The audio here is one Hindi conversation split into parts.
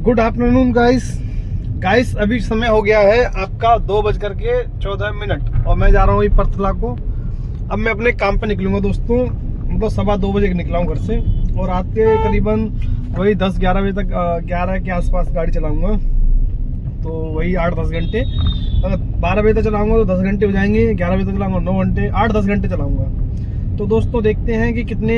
गुड आफ्टरनून गाइस अभी समय हो गया है आपका 2:14 और मैं जा रहा हूँ परथला को। अब मैं अपने काम पे निकलूंगा दोस्तों, मतलब 2:15 बजे निकला हूँ घर से और रात के करीबन वही 10-11 बजे तक 11 के आसपास गाड़ी चलाऊंगा, तो वही 8-10 घंटे। अगर 12 बजे तक चलाऊंगा तो 10 घंटे हो जाएंगे, 11 बजे तक चलाऊंगा 9 घंटे, 8-10 घंटे चलाऊंगा। तो दोस्तों देखते हैं कि कितने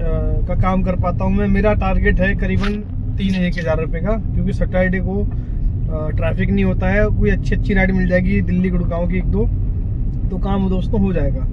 का काम कर पाता हूँ मैं। मेरा टारगेट है करीबन 3,000 रुपये का, क्योंकि सैटरडे को ट्रैफिक नहीं होता है, कोई अच्छी राइड मिल जाएगी दिल्ली गुड़गांव की 1-2, तो काम दोस्तों हो जाएगा।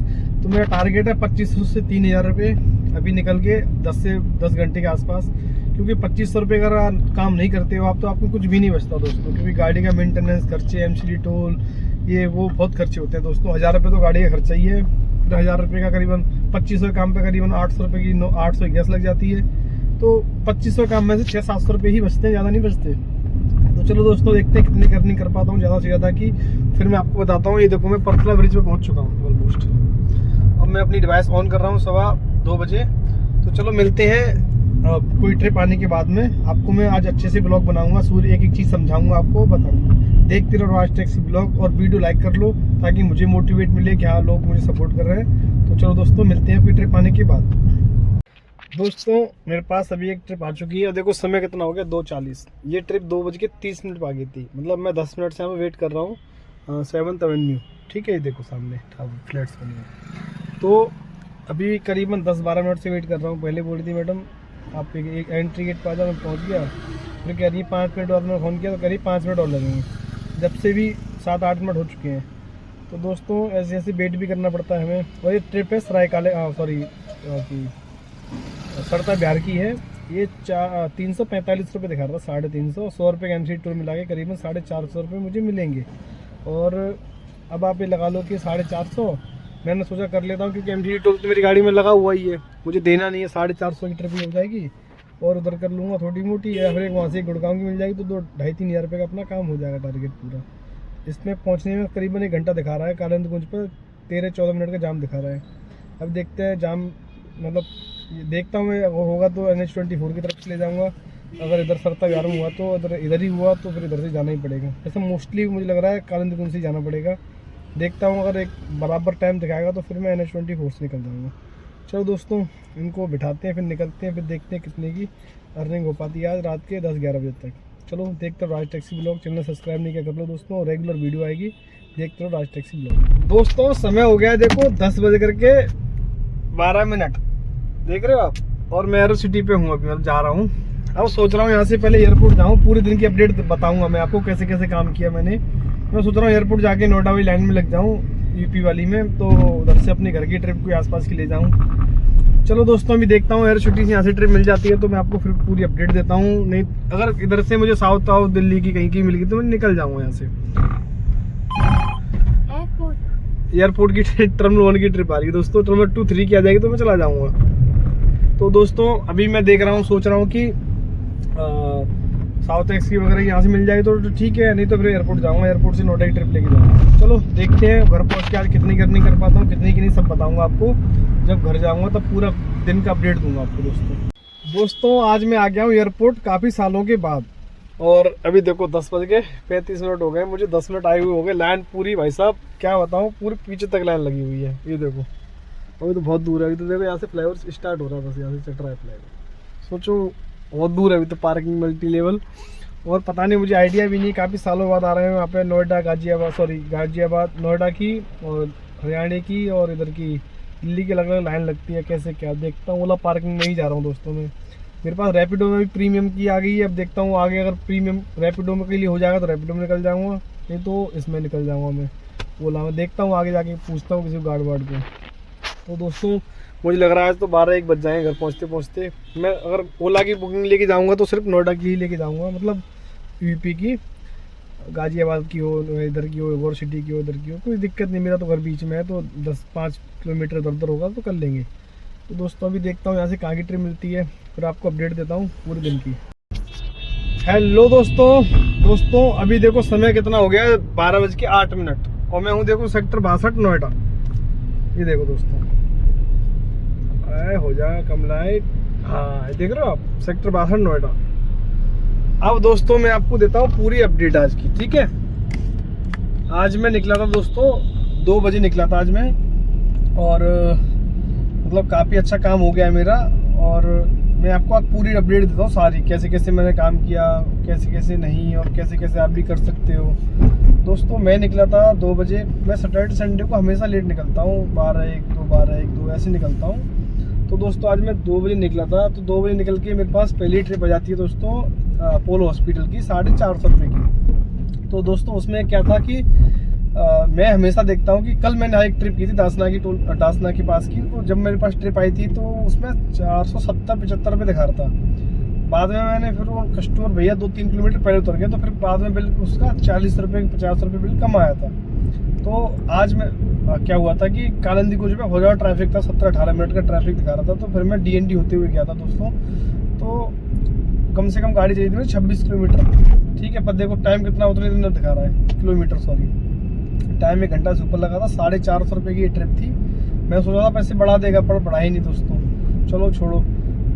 तो मेरा टारगेट है 2500 से 3,000 रुपये अभी निकल के 10 से 10 घंटे के आसपास, क्योंकि 2500 रुपये का काम नहीं करते हो आप तो आपको कुछ भी नहीं बचता दोस्तों, क्योंकि गाड़ी का मेंटेनेंस खर्चे, एमसीडी टोल, ये वो बहुत खर्चे होते हैं दोस्तों। 1000 रुपये तो गाड़ी का खर्चा ही है, फिर 1000 रुपये का करीबन 2500 के काम पे करीबन 800 रुपये की 800 गैस लग जाती है, तो 2500 काम में से 600-700 रुपये ही बचते हैं, ज़्यादा नहीं बचते। तो चलो दोस्तों देखते हैं कितनी करनी कर पाता हूँ ज़्यादा से ज़्यादा की, फिर मैं आपको बताता हूँ। ये देखो मैं परथला ब्रिज पे पहुँच चुका हूँ ऑलमोस्ट। अब मैं अपनी डिवाइस ऑन कर रहा हूँ 2:15 बजे। तो चलो मिलते हैं कोई ट्रिप आने के बाद में। आपको मैं आज अच्छे से ब्लॉग बनाऊंगा, सूर्य एक चीज़ समझाऊंगा, आपको बताऊंगा। देखते रहो राज टैक्सी ब्लॉग और वीडियो लाइक कर लो ताकि मुझे मोटिवेट मिले कि हाँ लोग मुझे सपोर्ट कर रहे हैं। तो चलो दोस्तों मिलते हैं कोई ट्रिप आने के बाद। दोस्तों मेरे पास अभी एक ट्रिप आ चुकी है और देखो समय कितना हो गया 2:40। ये ट्रिप 2:30 पर आ गई थी, मतलब मैं 10 मिनट से यहाँ वेट कर रहा हूँ 7th एवेन्यू। ठीक है, ये देखो सामने फ्लैट्स बने हैं। तो अभी करीबन 10-12 मिनट से वेट कर रहा हूँ। पहले बोली थी मैडम आप एक एंट्री गेट पर आ जाओ, मैं पहुँच गया। फिर कह रही है 5 मिनट बाद मैं फ़ोन किया तो कह रही 5 मिनट और लगेंगे, जब से भी 7-8 मिनट हो चुके हैं। तो दोस्तों ऐसे ऐसे वेट भी करना पड़ता है हमें। और ये ट्रिप है सरता बिहार की है। ये 345 रुपये दिखा रहा था, 350, 100 रुपये का एमसी टूर मिला के करीबन 450 रुपये मुझे मिलेंगे। और अब आप ये लगा लो कि 450 मैंने सोचा कर लेता हूँ, क्योंकि एमसी टूर तो मेरी गाड़ी में लगा हुआ ही है, मुझे देना नहीं है। 450 की ट्रिप हो जाएगी और उधर कर लूँगा थोड़ी मोटी, या फिर वहाँ से गुड़गांव की मिल जाएगी तो 2-2,500-3,000 रुपये का अपना काम हो जाएगा टारगेट पूरा। इसमें पहुँचने में करीबन 1 घंटा दिखा रहा है। कालिंद कुंज पर 13-14 मिनट का जाम दिखा रहा है। अब देखते हैं जाम, मतलब देखता हूँ मैं, वो होगा तो NH24 की तरफ से ले जाऊँगा। अगर इधर सरता बिहार में हुआ तो इधर ही हुआ तो फिर इधर से जाना ही पड़ेगा। वैसे मोस्टली मुझे लग रहा है कालिंद कुंज से जाना पड़ेगा। देखता हूँ अगर एक बराबर टाइम दिखाएगा तो फिर मैं NH24 से निकल जाऊँगा। चलो दोस्तों इनको बिठाते हैं, फिर निकलते हैं, फिर देखते हैं कितने की अर्निंग हो पाती है आज रात के 10-11 बजे तक। चलो देखते रहो राज टैक्सी ब्लॉग। चैनल सब्सक्राइब नहीं किया कर लो दोस्तों, रेगुलर वीडियो आएगी, देखते रहो राज टैक्सी ब्लॉग। दोस्तों समय हो गया देखो 10:12 देख रहे हो आप, और मैं एरो सिटी पे हूँ अभी, मैं जा रहा हूँ। अब सोच रहा हूँ यहाँ से पहले एयरपोर्ट जाऊँ, पूरे दिन की अपडेट बताऊँगा मैं आपको कैसे कैसे काम किया मैंने। मैं सोच रहा हूँ एयरपोर्ट जाके नोएडा वाली लाइन में लग जाऊँ, यूपी वाली में, तो उधर से अपने घर की ट्रिप को आसपास की ले जाऊँ। चलो दोस्तों अभी देखता हूँ एयर सिटी से यहाँ से ट्रिप मिल जाती है तो मैं आपको फिर पूरी अपडेट देता हूँ। नहीं अगर इधर से मुझे साउथ दिल्ली की कहीं की मिल गई तो मैं निकल जाऊँगा यहाँ से। एयरपोर्ट की टर्मिनल 1 की ट्रिप आ रही है दोस्तों, टर्मिनल 2-3 की आ जाएगी तो मैं चला जाऊँगा। तो दोस्तों अभी मैं देख रहा हूँ, सोच रहा हूँ कि साउथ एक्सी वगैरह यहाँ से मिल जाएगी तो ठीक है, नहीं तो फिर एयरपोर्ट जाऊँगा, एयरपोर्ट से नोएडा की ट्रिप लेके जाऊँगा। चलो देखते हैं घर पहुँच के आज कितनी करनी कर पाता हूँ, कितनी की नहीं सब बताऊँगा आपको। जब घर जाऊँगा तब पूरा दिन का अपडेट दूंगा आपको दोस्तों। आज मैं आ गया हूँ एयरपोर्ट काफ़ी सालों के बाद, और अभी देखो 10:35 हो गए, मुझे 10 मिनट आए हुए हो गए। लाइन पूरी भाई साहब क्या बताऊँ, पूरी पीछे तक लाइन लगी हुई है। ये देखो अभी तो बहुत दूर है, अभी तो देखो यहाँ से फ्लाईओवर स्टार्ट हो रहा है, बस यहाँ से चढ़ रहा है फ्लाईओवर। सोचो बहुत दूर है अभी तो, पार्किंग मल्टी लेवल। और पता नहीं, मुझे आइडिया भी नहीं, काफ़ी सालों बाद आ रहे हैं वहाँ पे। नोएडा गाजियाबाद नोएडा की और हरियाणा की और इधर की दिल्ली की अलग अलग लाइन लगती है, कैसे क्या देखता हूँ। ओला पार्किंग में ही जा रहा हूँ दोस्तों मैं। मेरे पास रैपिडो में भी प्रीमियम की आ गई है, अब देखता हूँ आगे अगर प्रीमियम रैपिडो में के लिए हो जाएगा तो रैपिडो में निकल जाऊँगा, नहीं तो इसमें निकल जाऊँगा मैं ओला में। देखता हूँ आगे जाके पूछता हूँ किसी गार्ड वार्ड को। तो दोस्तों मुझे लग रहा है तो 12-1 बज जाएंगे घर पहुँचते पहुँचते। मैं अगर ओला की बुकिंग लेके जाऊँगा तो सिर्फ नोएडा की ही लेके जाऊँगा, मतलब यूपी की, गाजियाबाद की हो, इधर की हो, गौर सिटी की हो, इधर की हो, कोई दिक्कत नहीं। मेरा तो घर बीच में है तो 10-5 किलोमीटर इधर उधर होगा तो कर लेंगे। तो दोस्तों अभी देखता हूँ यहाँ से कहाँ की ट्रिप मिलती है, फिर आपको अपडेट देता हूँ पूरे दिन की। हेलो दोस्तों अभी देखो समय कितना हो गया है 12:08 और मैं हूँ देखो सेक्टर 62 नोएडा। ये देखो दोस्तों हो जाए कम लाइट, हाँ देख रहे हो आप, सेक्टर 62 नोएडा। अब दोस्तों मैं आपको देता हूँ पूरी अपडेट आज की, ठीक है। आज मैं निकला था दोस्तों 2 बजे निकला था आज मैं, और मतलब काफ़ी अच्छा काम हो गया है मेरा। और मैं आपको आज पूरी अपडेट देता हूँ सारी, कैसे कैसे मैंने काम किया, कैसे कैसे नहीं, और कैसे कैसे आप भी कर सकते हो। दोस्तों मैं निकला था 2 बजे। मैं सैटरडे संडे को हमेशा लेट निकलता हूँ, 12-1-2 ऐसे निकलता हूँ। तो दोस्तों आज मैं 2 बजे निकला था। तो 2 बजे निकल के मेरे पास पहली ट्रिप आ जाती है दोस्तों अपोलो हॉस्पिटल की 450 रुपये की। तो दोस्तों उसमें क्या था कि मैं हमेशा देखता हूँ कि कल मैंने एक ट्रिप की थी दासना के पास की। तो जब मेरे पास ट्रिप आई थी तो उसमें 470-75 रुपये दिखा रहा था। बाद में मैंने फिर वो कस्टमर भैया 2-3 किलोमीटर पहले उतर गए, तो फिर बाद में बिल उसका 40 रुपये 50 रुपये बिल कम आया था। तो आज मैं क्या हुआ था कि कालिंदी कुछ पे हो जाओ ट्रैफिक था, 17-18 मिनट का ट्रैफिक दिखा रहा था। तो फिर मैं DND होते हुए गया था दोस्तों। तो कम से कम गाड़ी चाहिए थी 26 किलोमीटर, ठीक है। पर देखो टाइम कितना उतने दिन दिखा रहा है, किलोमीटर सॉरी, टाइम 1 घंटा से ऊपर लगा था। 450 रुपये की ये ट्रिप थी। मैं सोचा था पैसे बढ़ा देगा, पर बढ़ा ही नहीं दोस्तों, चलो छोड़ो।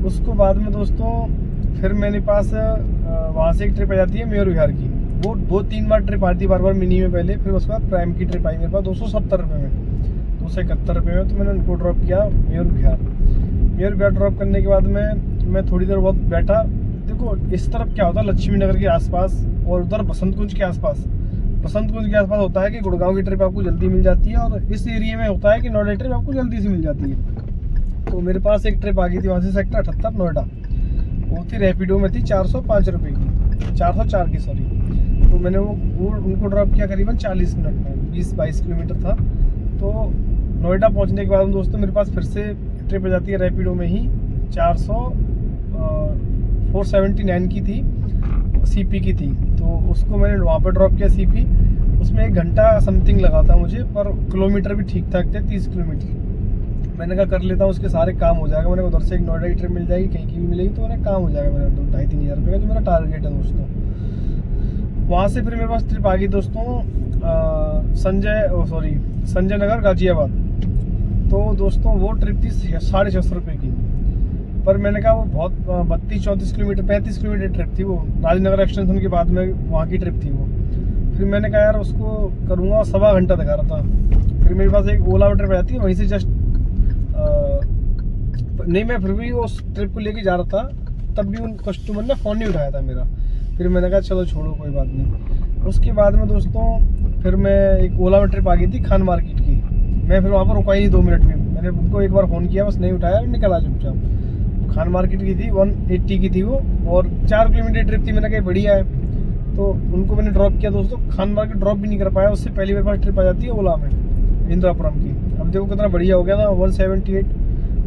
उसको बाद में दोस्तों फिर मेरे पास वहाँ से एक ट्रिप आ जाती है मयूर विहार की। वो 3 बार ट्रिप आती है, बार मिनी में पहले, फिर उसके बाद प्राइम की ट्रिप आई मेरे पास 270 रुपये में, 271 रुपये में। तो मैंने उनको ड्रॉप किया मयूर विहार ड्रॉप करने के बाद मैं थोड़ी देर बहुत बैठा। देखो इस तरफ क्या होता है, लक्ष्मी नगर के आसपास, और उधर बसंत कुंज के आसपास होता है कि गुड़गांव की ट्रिप आपको जल्दी मिल जाती है, और इस एरिया में होता है कि नोएडा ट्रिप आपको जल्दी से मिल जाती है। तो मेरे पास एक ट्रिप आ गई थी वहाँ से सेक्टर 78 नोएडा। वो थी रैपिडो में थी 405 रुपये की, 404 की सॉरी। तो मैंने वो उनको ड्रॉप किया करीबन 40 मिनट में, 20-22 किलोमीटर था। तो नोएडा पहुँचने के बाद दोस्तों मेरे पास फिर से ट्रिप आ जाती है रैपिडो में ही 479 की थी, CP की थी। तो उसको मैंने वहाँ पर ड्रॉप किया CP। उसमें 1 घंटा समथिंग लगा था मुझे, पर किलोमीटर भी ठीक ठाक थे, 30 किलोमीटर। मैंने कहा कर लेता हूँ, उसके सारे काम हो जाएगा। मैंने उधर से एक नोएडा की ट्रिप मिल जाएगी, कहीं की भी मिलेगी, तो मैंने काम हो जाएगा मेरा 2-2.5-3 हज़ार रुपये का, जो मेरा टारगेट है दोस्तों। वहाँ से फिर मेरे पास ट्रिप आ गई दोस्तों संजय नगर गाजियाबाद। तो दोस्तों वो ट्रिप थी 650 रुपये की। पर मैंने कहा वो बहुत 32-34 किलोमीटर 35 किलोमीटर ट्रिप थी वो, राजनगर एक्सटेंशन के बाद में वहाँ की ट्रिप थी वो। फिर मैंने कहा यार उसको करूँगा, 1.25 घंटा दिखा रहा था। फिर मेरे पास एक ओला में ट्रिप आती है वहीं से जस्ट नहीं, मैं फिर भी उस ट्रिप को लेके जा रहा था, तब भी उन कस्टमर ने फ़ोन नहीं उठाया था मेरा। फिर मैंने कहा चलो छोड़ो कोई बात नहीं। उसके बाद में दोस्तों फिर मैं एक ओला में ट्रिप आ गई थी खान मार्केट की। मैं फिर वहाँ पर रुका ही नहीं 2 मिनट भी। मैंने उनको एक बार फ़ोन किया, बस नहीं उठाया, निकला चुपचाप। खान मार्केट की थी 180 की थी वो, और 4 किलोमीटर ट्रिप थी। मैंने कहा बढ़िया है, तो उनको मैंने ड्रॉप किया दोस्तों। खान मार्केट ड्रॉप भी नहीं कर पाया, उससे पहले मेरे पास ट्रिप आ जाती है ओला में इंदिरापुरम की। अब देखो कितना बढ़िया हो गया ना, 178,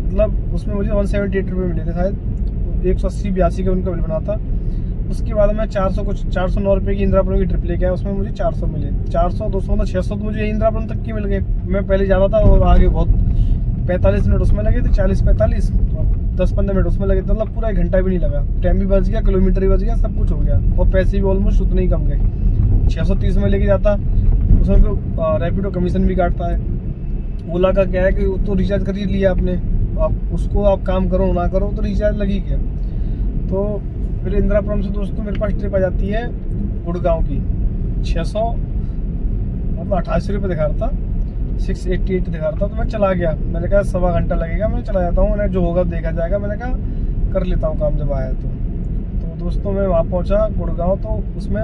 मतलब उसमें मुझे 178 रुपये मिले थे शायद, 180-82 का उनका बिल बना था। उसके बाद मैं 409 रुपये की इंदिरापुरम की ट्रिप लेके आया, उसमें मुझे 400 मिले। 400-200 मतलब 600 तो मुझे इंदिरापुरम तक के मिल गए। मैं पहले जा रहा था और आगे बहुत 45 मिनट उसमें लगे थे, 40-45, और 10-15 मिनट उसमें लगे थे, मतलब पूरा 1 घंटा भी नहीं लगा। टाइम भी बच गया, किलोमीटर भी बच गया, सब कुछ हो गया, और पैसे भी ऑलमोस्ट उतने ही कम गए। 630 में लेके जाता, उसमें तो रैपिडो कमीशन भी काटता है। ओला का क्या है कि तो रिचार्ज कर ही लिया आपने, आप उसको आप काम करो ना करो तो रिचार्ज लगी गया। तो फिर इंदिरापुरम से दोस्तों मेरे पास ट्रिप आ जाती है गुड़गांव की 600 मतलब 88 रुपये दिखा रहा था, 688 दिखा रहा था। तो मैं चला गया, मैंने कहा 1.25 घंटा लगेगा, मैं चला जाता हूँ, जो होगा देखा जाएगा। मैंने कहा कर लेता हूँ काम जब आया तो दोस्तों मैं वहाँ पहुँचा गुड़गांव। तो उसमें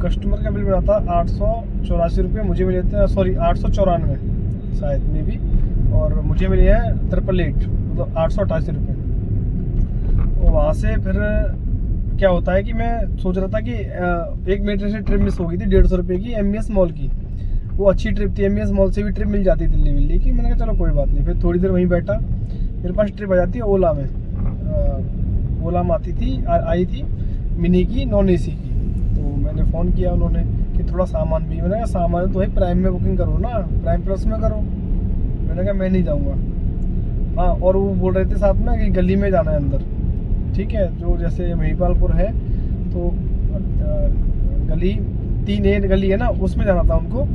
कस्टमर का बिल बना था 884 रुपये, मुझे मिले थे, सॉरी 894 शायद में भी, और मुझे मिले हैं 888, मतलब 888 रुपये। और वहाँ से फिर क्या होता है कि मैं सोच रहा था कि एक मेरे से ट्रिप मिस हो गई थी 150 रुपये की, MES मॉल की। वो अच्छी ट्रिप थी, MES मॉल से भी ट्रिप मिल जाती दिल्ली की। मैंने कहा चलो कोई बात नहीं। फिर थोड़ी देर वहीं बैठा, मेरे पास ट्रिप आ जाती है ओला में। ओला में आई थी मिनी की, नॉन AC की। तो मैंने फ़ोन किया उन्होंने कि थोड़ा सामान भी, मैंने कहा सामान तो भाई प्राइम में बुकिंग करो ना, प्राइम प्लस में करो। मैंने कहा मैं नहीं जाऊँगा। हाँ, और वो बोल रहे थे साथ में कि गली में जाना है अंदर, ठीक है, जो जैसे महिपालपुर है तो गली 3A गली है ना, उसमें जाना था उनको।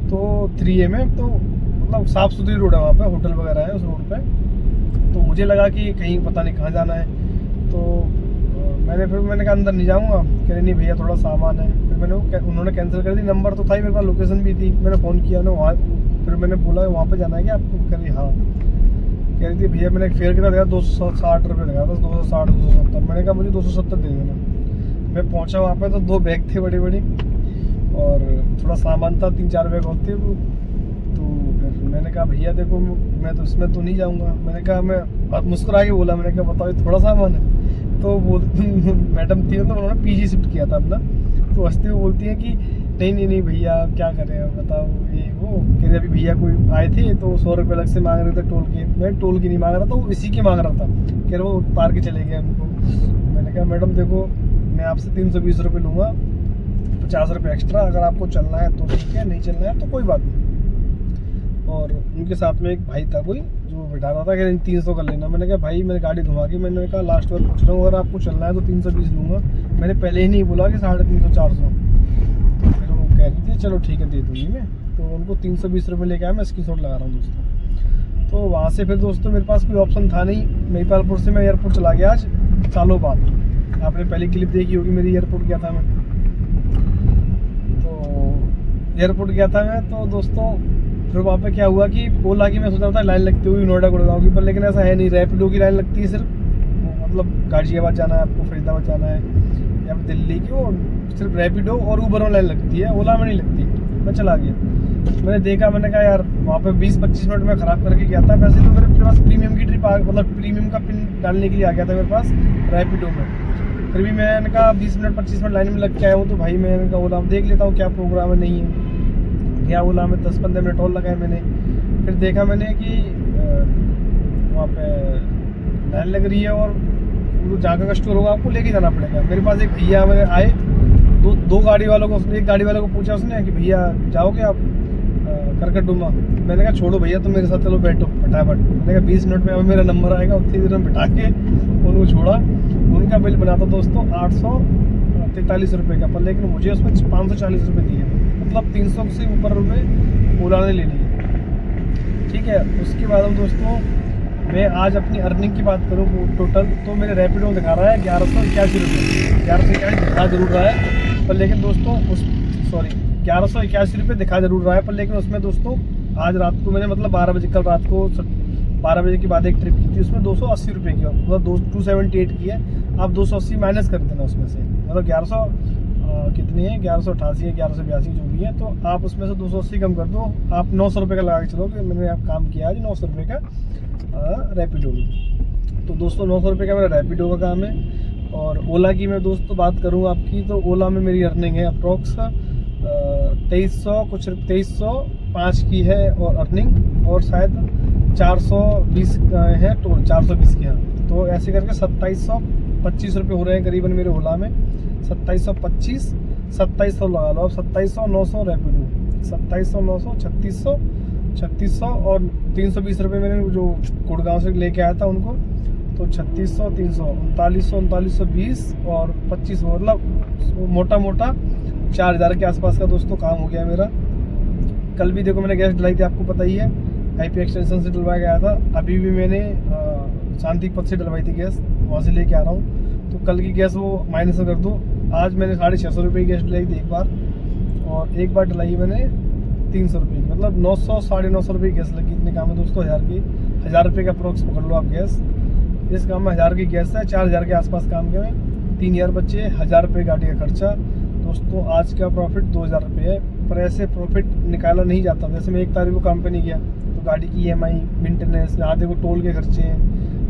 तो 3A में तो मतलब साफ़ सुथरी रोड है वहाँ पे, होटल वगैरह है उस रोड पे। तो मुझे लगा कि कहीं पता नहीं कहाँ जाना है। तो मैंने कहा अंदर नहीं जाऊँगा, कह रहे नहीं भैया थोड़ा सामान है। फिर उन्होंने कैंसिल कर दी। नंबर तो था ही मेरे पास, लोकेशन भी थी। मैंने फ़ोन किया ना वहाँ, फिर मैंने बोला वहाँ पे जाना है क्या आपको? कह रही हाँ। कह रही थी भैया मैंने फेयर कितना देखा, 260 रुपये लगा था, 260 270। मैंने कहा मुझे 270 दे देना। मैं पहुँचा वहाँ पे तो 2 बैग थे बड़ी बड़ी और थोड़ा सामान था, 3-4 बैग होते। तो फिर मैंने कहा भैया देखो मैं तो इसमें तो नहीं जाऊँगा। मैंने कहा, मैं मुस्कुरा के बोला, मैंने कहा बताओ थोड़ा सामान है? तो वो मैडम थी तो उन्होंने पीजी शिफ्ट किया था अपना, तो हंसते हुए बोलती है कि नहीं भैया क्या करें बताओ ये वो। कह रहे अभी भैया कोई आए थे तो 100 रुपये अलग से मांग रहे थे टोल के। मैं टोल की नहीं मांग रहा था, वो इसी की मांग रहा था। कह रहे वो उतार के चले गए हमको। मैंने कहा मैडम देखो मैं आपसे 320 रुपये लूँगा, 50 रुपये एक्स्ट्रा। अगर आपको चलना है तो ठीक है, नहीं चलना है तो कोई बात नहीं। और उनके साथ में एक भाई था कोई जो बिठा रहा था, कि 300 कर लेना। मैंने कहा भाई मैंने गाड़ी घुमा के, मैंने कहा लास्ट बार पूछ रहा हूँ, अगर आपको चलना है तो 320 लूँगा। मैंने पहले ही नहीं बोला कि 350 400। तो फिर वो कह रही थी चलो ठीक है दे दूँगी मैं। तो उनको 320 रुपये लेके आया। मैं स्क्रीनशॉट लगा रहा हूँ दोस्तों। तो वहाँ से फिर दोस्तों मेरे पास कोई ऑप्शन था नहीं। महिपालपुर से मैं एयरपोर्ट चला गया आज सालों बाद। आपने पहली क्लिप देखी होगी मेरी, एयरपोर्ट गया था मैं। तो एयरपोर्ट गया था मैं तो दोस्तों फिर वहाँ पे क्या हुआ कि ओला की मैं सोच रहा था लाइन लगती हुई नोएडा गुड़गांव की, पर लेकिन ऐसा है नहीं। रैपिडो की लाइन लगती है सिर्फ, मतलब गाजियाबाद जाना है आपको, फरीदाबाद जाना है या फिर दिल्ली की, वो सिर्फ रैपिडो और ऊबर में लाइन लगती है, ओला में नहीं लगती। मैं चला गया, मैंने देखा, मैंने कहा यार वहाँ पे 20-25 मिनट में ख़राब करके गया था। वैसे तो मेरे पास प्रीमियम की ट्रिप मतलब प्रीमियम का पिन डालने के लिए आ गया था मेरे पास रैपिडो में। फिर भी मैंने कहा 20 मिनट 25 मिनट लाइन में लग के आया हूँ, तो भाई मैंने कहा ओला देख लेता हूँ क्या प्रोग्राम है नहीं है। गया ओला में 10-15 मिनट और लगाए मैंने। फिर देखा मैंने कि वहाँ पे लाइन लग रही है और जहाँ का स्टोर होगा आपको लेके जाना पड़ेगा। मेरे पास एक भैया मेरे आए, दो गाड़ी वालों को, एक गाड़ी वाले को पूछा उसने कि भैया जाओगे आप करकटडुमा? मैंने कहा छोड़ो भैया तुम मेरे साथ चलो बैठो फटाफट। मैंने कहा 20 मिनट में अब मेरा नंबर आएगा, उतनी देर में बिठा के उनको छोड़ा। उनका बिल बना था दोस्तों 843 रुपये का, पर लेकिन मुझे उसमें 540 रुपये दिए, मतलब 300 से ऊपर रुपये ओला ने ले लिए। ठीक है, उसके बाद हम दोस्तों मैं आज अपनी अर्निंग की बात करूँ टोटल, तो मेरे रैपिडो में दिखा रहा है 1181 रुपये। 1181 दिखा जरूर रहा है, पर लेकिन दोस्तों 1181 रुपये दिखा जरूर रहा है, पर लेकिन उसमें दोस्तों आज रात को मैंने मतलब 12 बजे, कल रात को 12 बजे के बाद एक ट्रिप की थी, उसमें 280 रुपये की, मतलब 278 की है। आप 280 माइनस कर देना उसमें से, मतलब 1100 कितनी है, 1188 है, 1182 जो भी है। तो आप उसमें से 280 कम कर दो, आप 900 रुपये का लगा के चलो कि मैंने आप काम किया आज 900 रुपये का रैपिडो में। तो दोस्तों 900 रुपये का मेरा रैपिडो का काम है। और ओला की मैं दोस्तों बात करूँ आपकी, तो ओला में मेरी अर्निंग है अप्रॉक्स 2300 कुछ 2305 की है और अर्निंग, और शायद 420 है टोल, 420 की है। तो ऐसे करके 2725 रुपये हो रहे हैं करीबन मेरे ओला में। 2725 2700 लगा लो, अब 2700 900 रैपिडो, 2700 900 3600 और 320 रुपये मैंने जो गुड़गांव से लेके आया था उनको, तो 3600 300 3920 और 25, मतलब मोटा मोटा 4000 के आसपास का दोस्तों काम हो गया मेरा। कल भी देखो मैंने गैस डलाई थी, आपको पता ही है, आईपी एक्सटेंशन से डलवाया गया था। अभी भी मैंने शांति पथ से डलवाई थी गैस, वहाँ से लेके आ रहा हूँ। तो कल की गैस वो माइनस कर दो। आज मैंने 650 रुपये की गैस डलाई थी एक बार, और एक बार डलाई मैंने 300 रुपये की, मतलब 900 950 रुपये की गैस लगी। इतने काम है दोस्तों, 1000 रुपये का अप्रोक्स पकड़ लो आप गैस। इस काम में 1000 की गैस है, 4000 के आसपास काम के में 3000 बच्चे, 1000 रुपये गाड़ी का खर्चा। दोस्तों आज का प्रॉफिट 2000 रुपये है, पर ऐसे प्रॉफिट निकाला नहीं जाता। जैसे मैं 1 तारीख को काम पे नहीं गया तो गाड़ी की EMI, मेंटेनेंस, यहाँ देखो टोल के खर्चे हैं,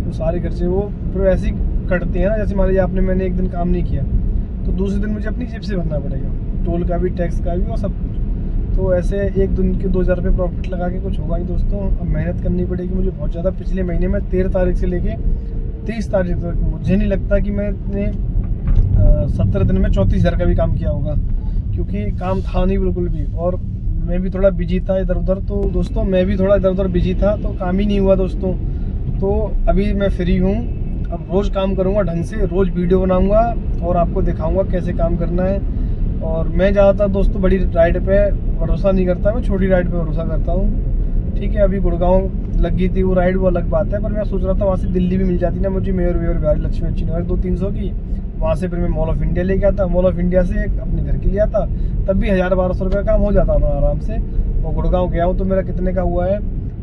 वो सारे खर्चे वो फिर ऐसे ही कटते हैं ना। जैसे मान लीजिए मैंने एक दिन काम नहीं किया तो दूसरे दिन मुझे अपनी जेब से भरना पड़ेगा, टोल का भी, टैक्स का भी और सब कुछ। तो ऐसे एक दिन के 2000 रुपये प्रॉफिट लगा के कुछ होगा नहीं दोस्तों। अब मेहनत करनी पड़ेगी मुझे बहुत ज़्यादा। पिछले महीने में 13 तारीख से लेके 30 तारीख तक मुझे नहीं लगता कि मैंने 17 दिन में 34,000 का भी काम किया होगा, क्योंकि काम था नहीं बिल्कुल भी। और मैं भी थोड़ा बिजी था इधर उधर, तो दोस्तों मैं भी थोड़ा इधर उधर बिजी था, तो काम ही नहीं हुआ दोस्तों। तो अभी मैं फ्री हूँ, अब रोज़ काम करूँगा ढंग से, रोज़ वीडियो बनाऊँगा और आपको दिखाऊँगा कैसे काम करना है। और मैं ज़्यादातर दोस्तों बड़ी राइड पे भरोसा नहीं करता, मैं छोटी राइड पे भरोसा करता हूँ। ठीक है, अभी गुड़गांव लगी थी वो राइड, वो अलग बात है, पर मैं सोच रहा था वहाँ से दिल्ली भी मिल जाती ना मुझे, मेयर वेयर बिहारी लक्ष्मी अच्छी नगर 200-300 की, वहाँ से फिर मैं मॉल ऑफ इंडिया लेके आता, मॉल ऑफ इंडिया से अपने घर के लिए आता, तब भी 1000-1200 रुपये का काम हो जाता था आराम से। और गुड़गांव गया हूँ तो मेरा कितने का हुआ है,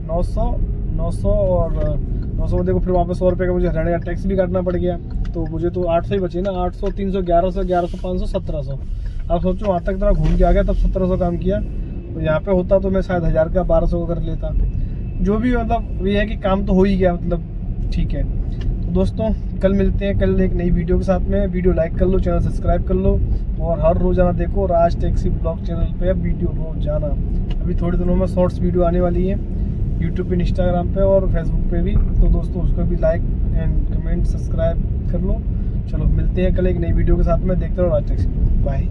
900 और 900 देखो, फिर वहाँ पे 100 रुपये का मुझे हरियाणा का टैक्स भी काटना पड़ गया, तो मुझे तो 800 ही बचे ना, 800, 300, 1100, 1100, 500, 1700। अब सोचो वहाँ तक तरह घूम के आ गया, तब 1700 काम किया, तो यहाँ पे होता तो मैं शायद 1000 का 1200 का कर लेता। जो भी मतलब ये है कि काम तो हो ही गया, मतलब ठीक है। तो दोस्तों कल मिलते हैं, कल एक नई वीडियो के साथ में। वीडियो लाइक कर लो, चैनल सब्सक्राइब कर लो, और हर रोज़ाना देखो राज टैक्सी ब्लॉग चैनल पे वीडियो रोजाना। अभी थोड़े दिनों में शॉर्ट्स वीडियो आने वाली है यूट्यूब पे, इंस्टाग्राम पे और फेसबुक पे भी, तो दोस्तों उसको भी लाइक एंड कमेंट सब्सक्राइब कर लो। चलो मिलते हैं कल एक नई वीडियो के साथ में, देखते रहो राज टैक्सी। बाय।